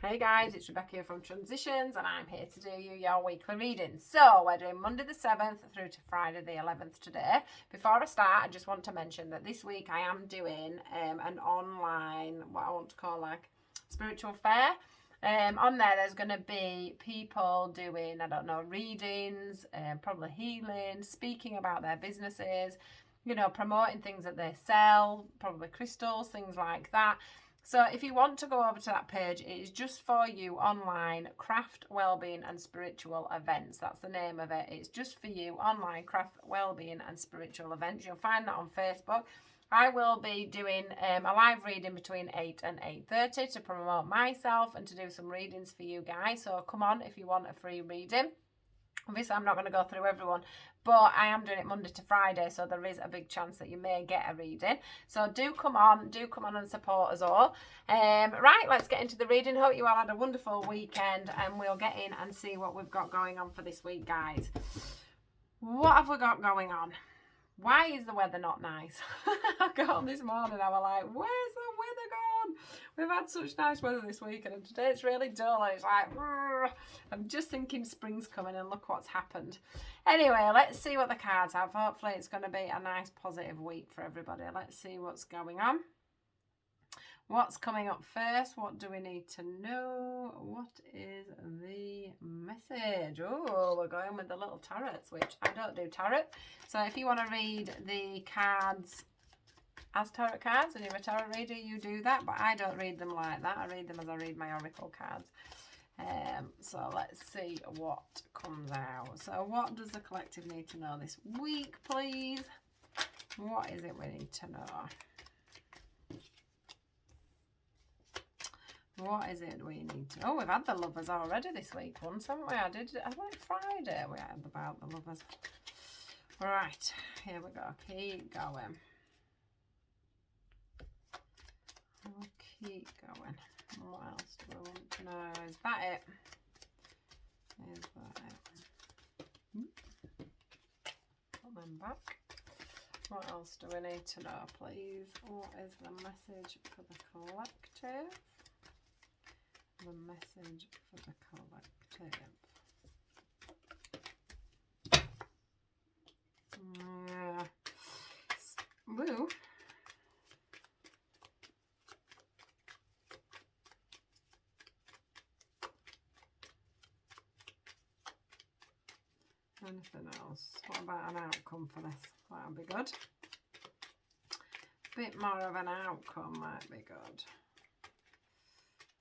Hey guys, it's Rebecca here from Transitions and I'm here to do you your weekly reading. So we're doing Monday the 7th through to Friday the 11th today. Before I start, I just want to mention that this week I am doing an online, what I want to call like spiritual fair. On there's going to be people doing, I don't know, readings, probably healing, speaking about their businesses, you know, promoting things that they sell, probably crystals, things like that. So if you want to go over to that page, it is just for you online, craft, wellbeing and spiritual events. That's the name of it. It's just for you online, craft, wellbeing and spiritual events. You'll find that on Facebook. I will be doing a live reading between 8 and 8:30 to promote myself and to do some readings for you guys. So come on if you want a free reading. Obviously, I'm not going to go through everyone, but I am doing it Monday to Friday, so there is a big chance that you may get a reading. So do come on and support us all. Right, let's get into the reading. Hope you all had a wonderful weekend, and we'll get in and see what we've got going on for this week, guys. What have we got going on? Why is the weather not nice? I got on this morning, I was like, where's the weather gone? We've had such nice weather this week, and today it's really dull, and it's like, I'm just thinking spring's coming, and look what's happened. Anyway, let's see what the cards have. Hopefully it's going to be a nice positive week for everybody. Let's see what's going on. What's coming up first? What do we need to know? What is the message? Oh, we're going with the little tarots, which I don't do tarot. So if you want to read the cards as tarot cards and you're a tarot reader, you do that. But I don't read them like that. I read them as I read my oracle cards. So let's see what comes out. So what does the collective need to know this week, please? What is it we need to know? What is it we need to... Oh, we've had the lovers already this week once, haven't we? I think Friday we had about the lovers. Right, here we go. Keep going. We'll keep going. What else do we want to know? Is that it? Is that it? Put them back. What else do we need to know, please? What is the message for the collective? The message for the collective. Yeah. Woo. Anything else? What about an outcome for this? That would be good. A bit more of an outcome might be good.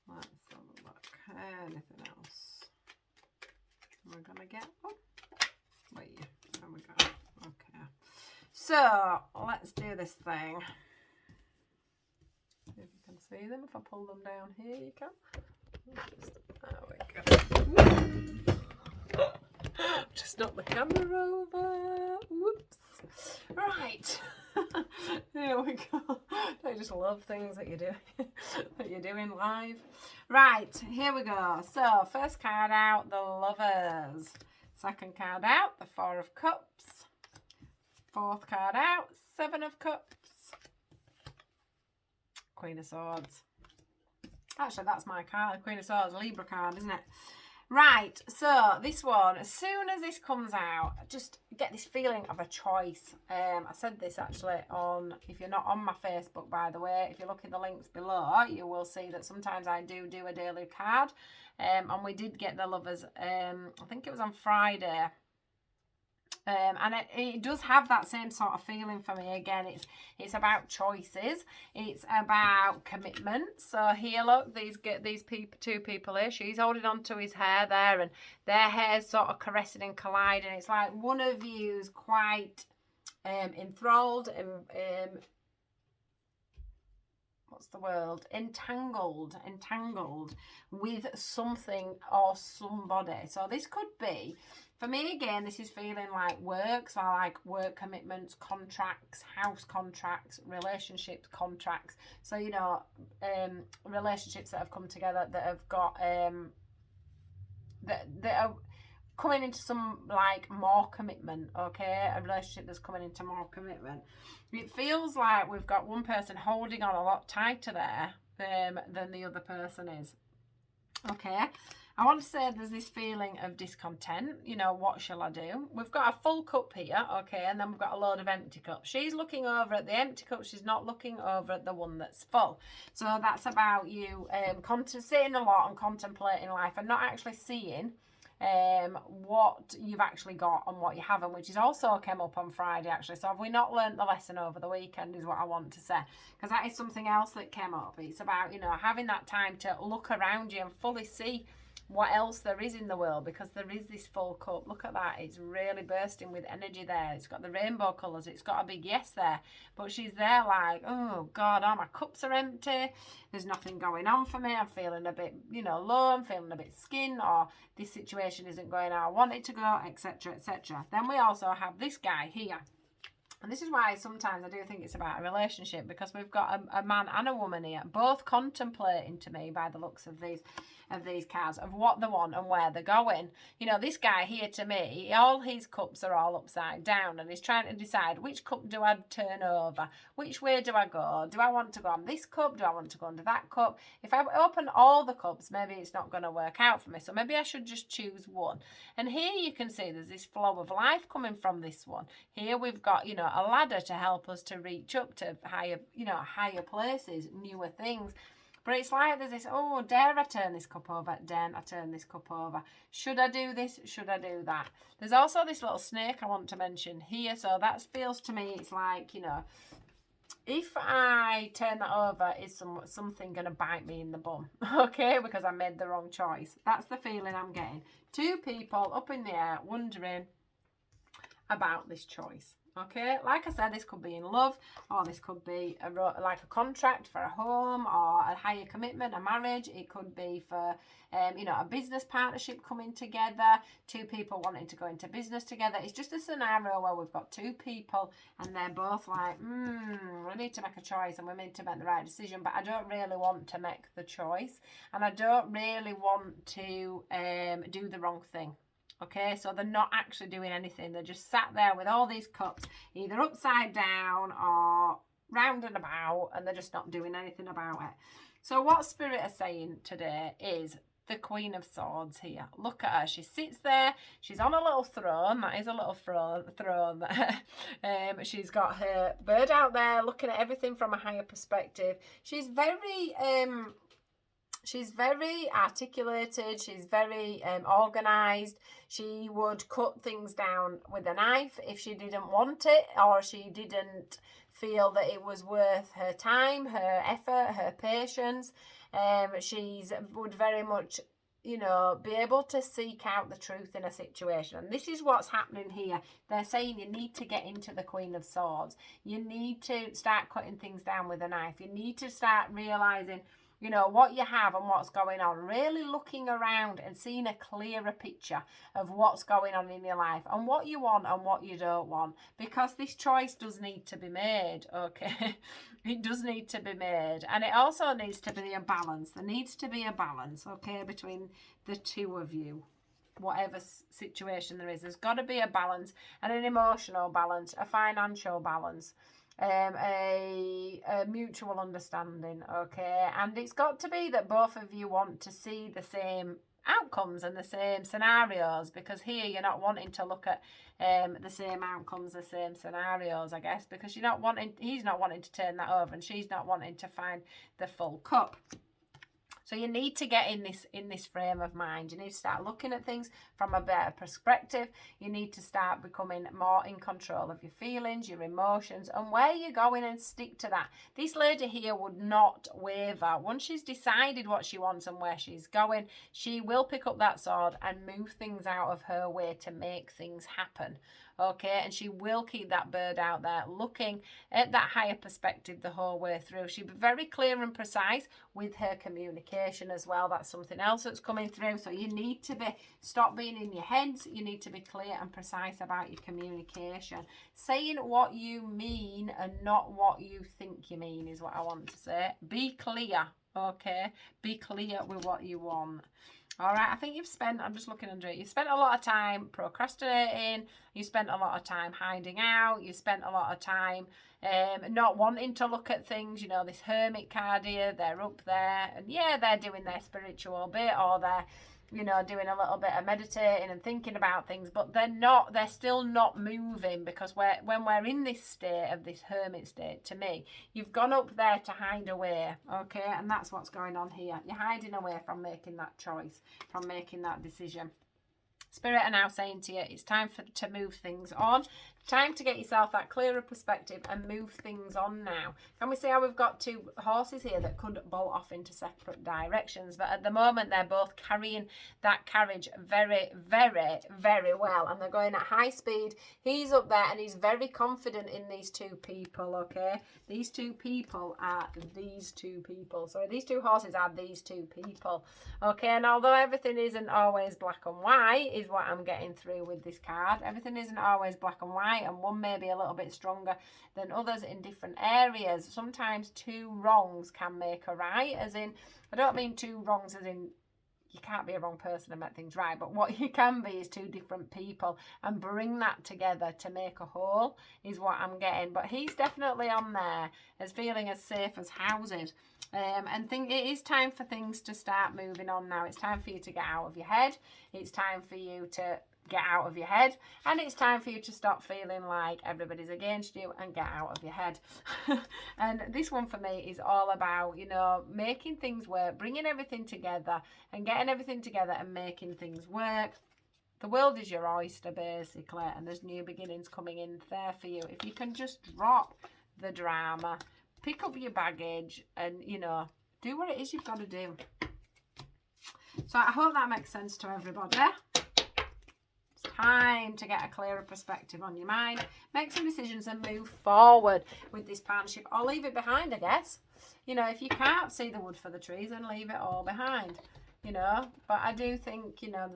Let's have a look. Anything else? We're going to get one. Wait, there we go. Okay. So, let's do this thing. See if you can see them. If I pull them down here, you can. There we go. Just knock the camera over. Whoops. Right. There we go. I just love things that you do that you're doing live. Right, here we go. So first card out, the lovers. Second card out, the 4 of cups. Fourth card out, 7 of cups. Queen of swords. Actually, that's my card, Queen of swords, Libra card, isn't it? Right, so this one, as soon as this comes out, I just get this feeling of a choice. I said this actually on, if you're not on my Facebook, by the way, if you look in the links below, you will see that sometimes I do a daily card. And we did get the lovers, I think it was on Friday. And it does have that same sort of feeling for me. Again, it's about choices. It's about commitment. So here, look, these two people here. She's holding on to his hair there, and their hair's sort of caressing and colliding. It's like one of you's quite enthralled and what's the word? Entangled with something or somebody. So this could be, for me again, this is feeling like work. So I like work commitments, contracts, house contracts, relationships contracts. So, you know, relationships that have come together that have got, that are coming into some like more commitment, okay? A relationship that's coming into more commitment. It feels like we've got one person holding on a lot tighter there than the other person is. Okay, I want to say there's this feeling of discontent. You know, what shall I do? We've got a full cup here, okay, and then we've got a load of empty cups. She's looking over at the empty cup. She's not looking over at the one that's full. So that's about you sitting a lot and contemplating life and not actually seeing what you've actually got and what you haven't, which is also came up on Friday actually. So have we not learnt the lesson over the weekend is what I want to say, because that is something else that came up. It's about, you know, having that time to look around you and fully see what else there is in the world, because there is this full cup. Look at that, it's really bursting with energy there. It's got the rainbow colours, it's got a big yes there, but she's there like, oh god, all my cups are empty, there's nothing going on for me, I'm feeling a bit, you know, low, I'm feeling a bit skin, or this situation isn't going how I want it to go, etc, etc. Then we also have this guy here. And this is why sometimes I do think it's about a relationship, because we've got a man and a woman here, both contemplating, to me, by the looks of these cards, of what they want and where they're going. You know, this guy here, to me, all his cups are all upside down, and he's trying to decide, which cup do I turn over? Which way do I go? Do I want to go on this cup? Do I want to go under that cup? If I open all the cups, maybe it's not going to work out for me. So maybe I should just choose one. And here you can see there's this flow of life coming from this one. Here we've got, you know, a ladder to help us to reach up to higher, you know, higher places, newer things. But it's like there's this, oh, dare I turn this cup over? Dare I turn this cup over? Should I do this? Should I do that? There's also this little snake I want to mention here. So that feels to me, it's like, you know, if I turn that over, is something going to bite me in the bum? Okay, because I made the wrong choice. That's the feeling I'm getting. Two people up in the air wondering about this choice. Okay, like I said, this could be in love, or this could be like a contract for a home, or a higher commitment, a marriage. It could be for, you know, a business partnership coming together, two people wanting to go into business together. It's just a scenario where we've got two people and they're both like, we need to make a choice and we need to make the right decision, but I don't really want to make the choice, and I don't really want to do the wrong thing. Okay, so they're not actually doing anything. They're just sat there with all these cups, either upside down or round and about, and they're just not doing anything about it. So what Spirit is saying today is the Queen of Swords here. Look at her. She sits there. She's on a little throne. That is a little throne there. She's got her bird out there looking at everything from a higher perspective. She's very articulated, she's very organised. She would cut things down with a knife if she didn't want it, or she didn't feel that it was worth her time, her effort, her patience. She would very much, you know, be able to seek out the truth in a situation. And this is what's happening here. They're saying you need to get into the Queen of Swords. You need to start cutting things down with a knife. You need to start realising, you know, what you have and what's going on. Really looking around and seeing a clearer picture of what's going on in your life and what you want and what you don't want. Because this choice does need to be made, okay? It does need to be made. And it also needs to be a balance. There needs to be a balance, okay, between the two of you. Whatever situation there is, there's got to be a balance, and an emotional balance, a financial balance, a mutual understanding, okay? And it's got to be that both of you want to see the same outcomes and the same scenarios, because here you're not wanting to look at the same outcomes, the same scenarios, I guess, because you're not wanting, he's not wanting to turn that over and she's not wanting to find the full cup. So you need to get in this frame of mind. You need to start looking at things from a better perspective. You need to start becoming more in control of your feelings, your emotions, and where you're going, and stick to that. This lady here would not waver. Once she's decided what she wants and where she's going, she will pick up that sword and move things out of her way to make things happen. Okay, and she will keep that bird out there looking at that higher perspective the whole way through. She'll be very clear and precise with her communication as well. That's something else that's coming through. So you need to stop being in your heads. You need to be clear and precise about your communication. Saying what you mean and not what you think you mean is what I want to say. Be clear, okay? Be clear with what you want. All right, I think you've spent, I'm just looking under it, you spent a lot of time procrastinating, you spent a lot of time hiding out, you spent a lot of time not wanting to look at things. You know, this Hermit card here, they're up there, and yeah, they're doing their spiritual bit, or they're, you know, doing a little bit of meditating and thinking about things, but they're still not moving, because when we're in this state of this hermit state, to me, you've gone up there to hide away, okay? And that's what's going on here. You're hiding away from making that choice, from making that decision. Spirit are now saying to you, it's time to move things on. Time to get yourself that clearer perspective and move things on now. Can we see how we've got two horses here that could bolt off into separate directions? But at the moment, they're both carrying that carriage very, very, very well. And they're going at high speed. He's up there and he's very confident in these two people, okay? These two people are these two people. So these two horses are these two people, okay? And although everything isn't always black and white, is what I'm getting through with this card. Everything isn't always black and white, and one may be a little bit stronger than others in different areas. Sometimes two wrongs can make a right, as in, I don't mean two wrongs as in you can't be a wrong person and make things right, but what you can be is two different people, and bring that together to make a whole is what I'm getting. But he's definitely on there as feeling as safe as houses, and think it is time for things to start moving on now. It's time for you to get out of your head. It's time for you to get out of your head, and it's time for you to stop feeling like everybody's against you and get out of your head. And this one for me is all about, you know, making things work, bringing everything together and getting everything together and making things work. The world is your oyster, basically, and there's new beginnings coming in there for you. If you can just drop the drama, pick up your baggage, and, you know, do what it is you've got to do. So I hope that makes sense to everybody. Time to get a clearer perspective on your mind, make some decisions and move forward with this partnership, or leave it behind, I guess. You know, if you can't see the wood for the trees, then leave it all behind, you know. But I do think, you know,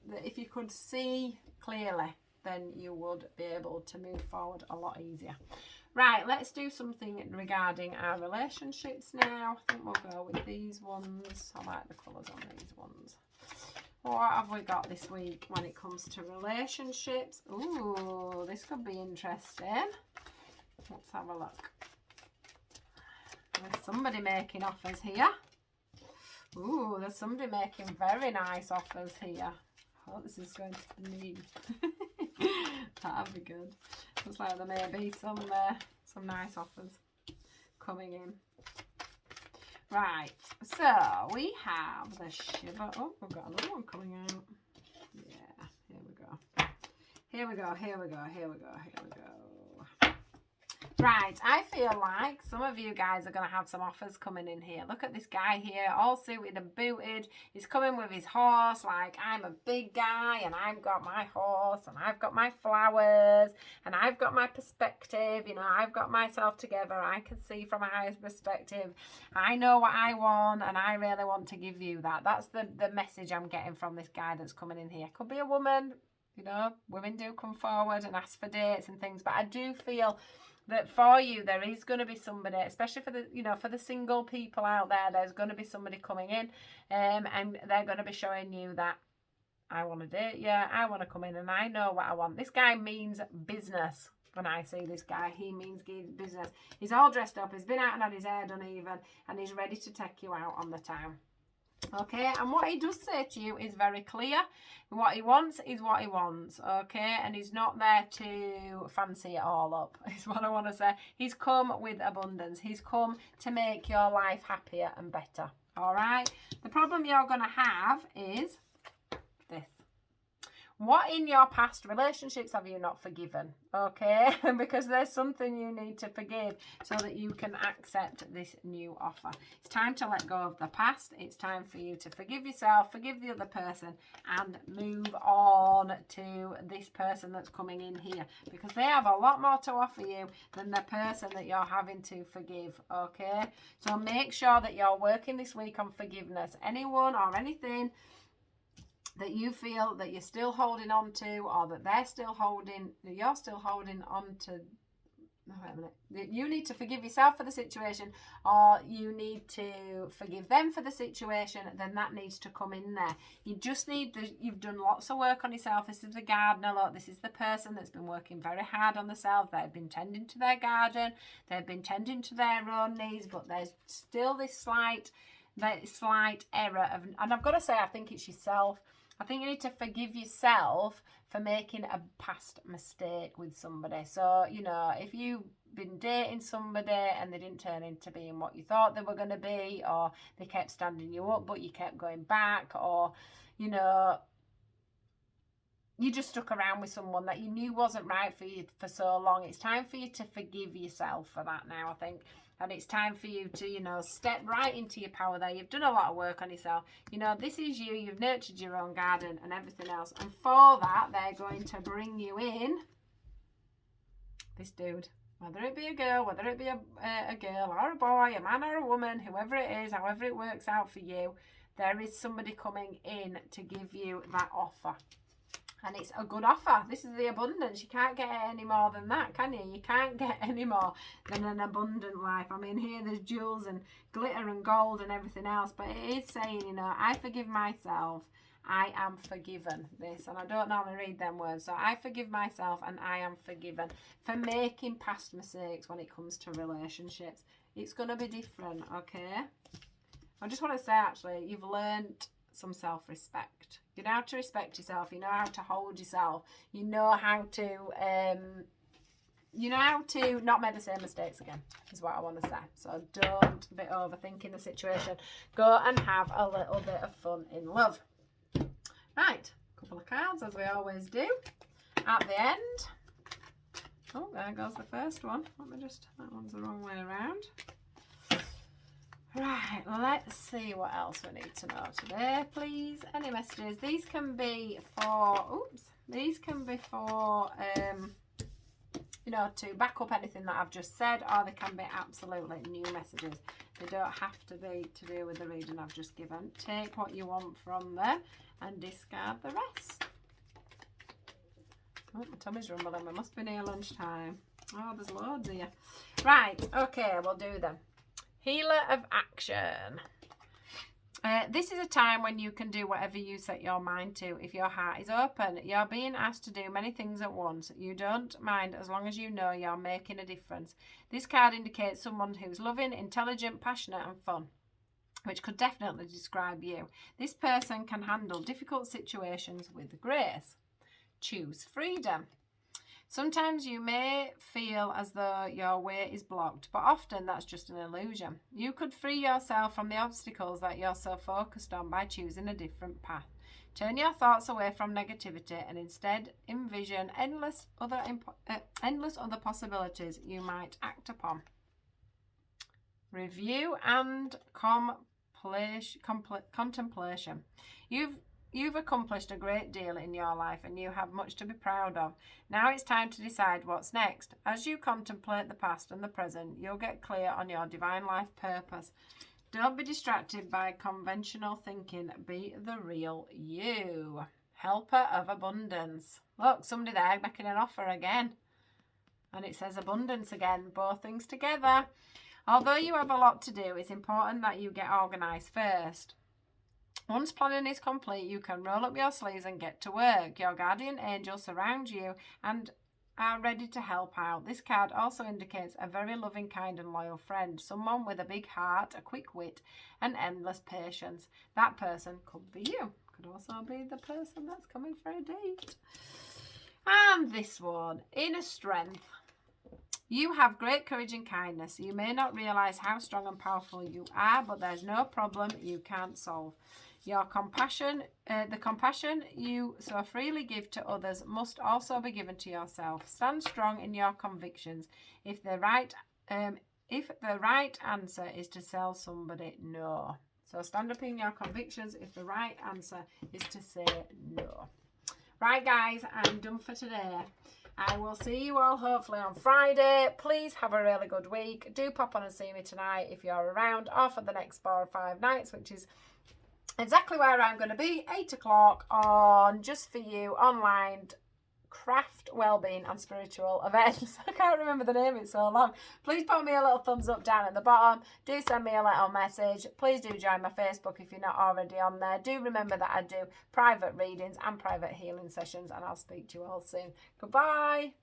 that if you could see clearly, then you would be able to move forward a lot easier. Right, let's do something regarding our relationships now. I think we'll go with these ones. I like the colours on these ones. What have we got this week when it comes to relationships? Ooh, this could be interesting. Let's have a look. There's somebody making offers here. Ooh, there's somebody making very nice offers here. Oh, this is going to be mean. That'd be good. Looks like there may be some nice offers coming in. Right, so we have the Shiver. Oh, we've got another one coming out. Yeah, here we go. Here we go, here we go, here we go, here we go. Right, I feel like some of you guys are going to have some offers coming in here. Look at this guy here, all suited and booted. He's coming with his horse, like, I'm a big guy, and I've got my horse, and I've got my flowers, and I've got my perspective. You know, I've got myself together. I can see from a higher perspective. I know what I want, and I really want to give you that. That's the message I'm getting from this guy that's coming in here. Could be a woman. You know, women do come forward and ask for dates and things, but I do feel that for you there is going to be somebody, especially for the, you know, for the single people out there, there's going to be somebody coming in, and they're going to be showing you that I want to date you, I want to come in, and I know what I want. This guy means business. When I see this guy, he means business. He's all dressed up, he's been out and had his hair done even, and he's ready to take you out on the town. Okay, and what he does say to you is very clear. What he wants is what he wants, okay? And he's not there to fancy it all up, is what I want to say. He's come with abundance. He's come to make your life happier and better, all right? The problem you're going to have is this. What in your past relationships have you not forgiven? Okay, because there's something you need to forgive so that you can accept this new offer. It's time to let go of the past. It's time for you to forgive yourself, forgive the other person, and move on to this person that's coming in here, because they have a lot more to offer you than the person that you're having to forgive. Okay, so make sure that you're working this week on forgiveness. Anyone or anything that you feel that you're still holding on to, or that you're still holding on to, Oh, wait a minute. You need to forgive yourself for the situation, or you need to forgive them for the situation. Then that needs to come in there. You just need you've done lots of work on yourself. This is the gardener. Look, this is the person that's been working very hard on themselves. They've been tending to their garden. They've been tending to their own needs, but there's still this slight error of, and I've got to say, I think it's yourself. I think you need to forgive yourself for making a past mistake with somebody. So, you know, if you've been dating somebody and they didn't turn into being what you thought they were going to be, or they kept standing you up but you kept going back, or, you know, you just stuck around with someone that you knew wasn't right for you for so long, it's time for you to forgive yourself for that now, I think. And it's time for you to, you know, step right into your power there. You've done a lot of work on yourself. You know, this is you. You've nurtured your own garden and everything else. And for that, they're going to bring you in this dude. Whether it be a girl, whether it be a girl or a boy, a man or a woman, whoever it is, however it works out for you, there is somebody coming in to give you that offer. And it's a good offer. This is the abundance. You can't get any more than that, can you? You can't get any more than an abundant life. I mean, here there's jewels and glitter and gold and everything else. But it is saying, you know, I forgive myself. I am forgiven. This. And I don't normally read them words. So I forgive myself and I am forgiven for making past mistakes when it comes to relationships. It's going to be different, okay? I just want to say, actually, you've learned some self-respect. You know how to respect yourself. You know how to hold yourself. You know how to not make the same mistakes again, is what I want to say. So don't be overthinking the situation. Go and have a little bit of fun in love. Right, a couple of cards as we always do at the end. Oh, there goes the first one. Let me just, that one's the wrong way around. Right, let's see what else we need to know today, please. Any messages? These can be for, you know, to back up anything that I've just said, or they can be absolutely new messages. They don't have to be to do with the reading I've just given. Take what you want from them and discard the rest. Oh, my tummy's rumbling. We must be near lunchtime. Oh, there's loads here. Right, okay, we'll do them. Healer of action. This is a time when you can do whatever you set your mind to. If your heart is open, you're being asked to do many things at once. You don't mind as long as you know you're making a difference. This card indicates someone who's loving, intelligent, passionate and fun, which could definitely describe you. This person can handle difficult situations with grace. Choose freedom. Sometimes you may feel as though your way is blocked, but often that's just an illusion. You could free yourself from the obstacles that you're so focused on by choosing a different path. Turn your thoughts away from negativity and instead envision endless other possibilities you might act upon. Review and contemplation. You've accomplished a great deal in your life and you have much to be proud of. Now it's time to decide what's next. As you contemplate the past and the present, you'll get clear on your divine life purpose. Don't be distracted by conventional thinking. Be the real you. Helper of abundance. Look, somebody there making an offer again. And it says abundance again, both things together. Although you have a lot to do, it's important that you get organised first. Once planning is complete, you can roll up your sleeves and get to work. Your guardian angels surround you and are ready to help out. This card also indicates a very loving, kind and loyal friend, someone with a big heart, a quick wit and endless patience. That person could be you. Could also be the person that's coming for a date. And this one, inner strength. You have great courage and kindness. You may not realise how strong and powerful you are, but there's no problem you can't solve. Your compassion, the compassion you so freely give to others must also be given to yourself. Stand strong in your convictions. If the right answer is to tell somebody no. So stand up in your convictions if the right answer is to say no. Right, guys, I'm done for today. I will see you all hopefully on Friday. Please have a really good week. Do pop on and see me tonight if you're around, or for the next 4 or 5 nights, which is exactly where I'm going to be, 8 o'clock on Just For You online craft, wellbeing and spiritual events. I can't remember the name, it's so long. Please put me a little thumbs up down at the bottom. Do send me a little message. Please do join my Facebook if you're not already on there. Do remember that I do private readings and private healing sessions, and I'll speak to you all soon. Goodbye.